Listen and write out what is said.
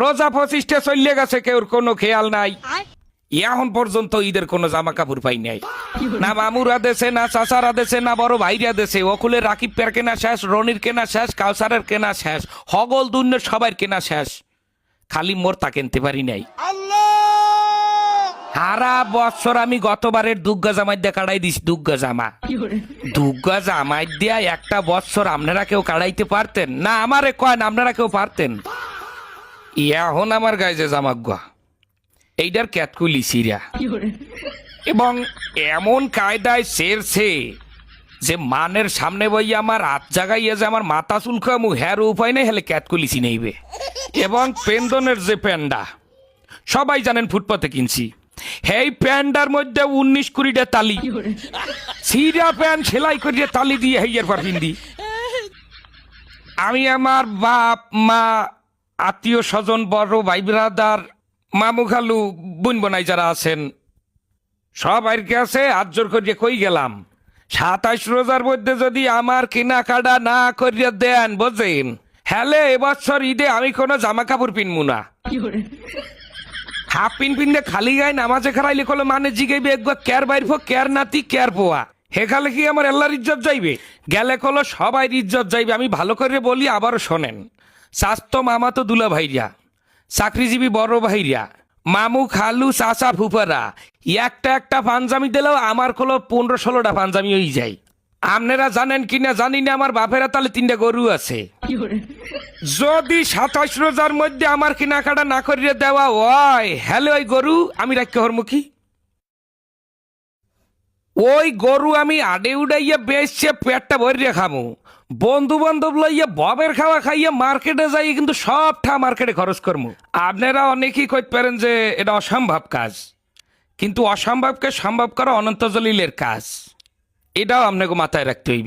রোজা 25টা চলে গেছে, কেউর কোনো খেয়াল নাই। এখন পর্যন্ত ঈদের কোনো জামা কাপড় পাই নাই। না মামুরা দেশে, না চাচারা দেশে, না বড় ভাইরা দেশে। ওকুলে রাকিব পের কেনা শেষ, রনির কেনা শেষ, কাউসারের কেনা শেষ, হগল দুন্নের সবার কেনা শেষ। খালি মোর তা কিনতে পারি নাই। সারা বছর আমি গতবারের দুগ্গা জামাই দিয়ে কাটাই দিস। দুগ্গা জামা, দুগ্গা জামাই দিয়া একটা বছর আপনারা কেউ কাটাইতে পারতেন না? আমারে কয়েন আপনারা কেউ পারতেন? এখন আমার গায়ে যে জামাগুয়া এইটার ক্যাতকুলি সিরা এবং এমন কায়দায় সেরছে যে মানের সামনে বই আমার হাত জাগাইয়া যে আমার মাথা চুলকামু হ্যার উপায় নেই, হেলে ক্যাতকুলিসি নেইবে। এবং পেন্দনের যে প্যান্ডা সবাই জানেন ফুটপাতে কিনছি, এই প্যান্ডার মধ্যে 19-20টা তালি, সিরা প্যান্ট সেলাই করিয়ে তালি দিয়ে হেয়ার পর পিন্দি। আমি আমার বাপ মা, আত্মীয় স্বজন, বড় ভাই ব্রাদার, মামু খালু, বোন বোনাই যারা আছেন সবার কাছে হাত জোর করিয়ে কই গেলাম, 27 রোজার মধ্যে যদি আমার কেনাকাটা না করিয়া দেন বোঝেন, হ্যালে এবছর ঈদে আমি কোনো জামা কাপড় পিনবো না। হাফ পিনতে খালি গায়ে নামাজে খারাইলে কলো মানে জিগাইবে একবার ক্যার বাইরফো, ক্যার নাতি, ক্যার পোয়া। হেখালে কি আমার আল্লাহর ইজ্জত যাইবে? গেলে কলো সবাই ইজ্জত যাইবে। আমি ভালো করে বলি, আবারও শোনেন। স্বাস্থ্য মামা তো দুলা ভাইরা, চাকরিজীবী বড় ভাইরা, মামু খালু চাচা ফুফারা একটা একটা পাঞ্জামি দিলেও আমার কলো 15-16টা পাঞ্জামি হয়ে যায়। আপনারা জানেন কিনা জানি না, আমার বাপেরা তাহলে 3টা গরু আছে। যদি 27 রোজার মধ্যে আমার কেনাকাটা না করিয়ে দেওয়া হয়, হ্যালো ওই গরু আমি রাখতে হরমুখী। ওই গরু আমি আডে উড়াইয়া বেচছে পেটটা ভরিয়ে খামু। বন্ধু বান্ধব লইয়া ববের খাওয়া খাইয়া মার্কেটে যাই, কিন্তু সবটা মার্কেটে খরচ করমু। আপনারা অনেকেই কইতে পারেন যে এটা অসম্ভব কাজ, কিন্তু অসম্ভবকে সম্ভব করা অনন্ত জলিলের কাজ। এটাও আপনাকে মাথায় রাখতে হইবে।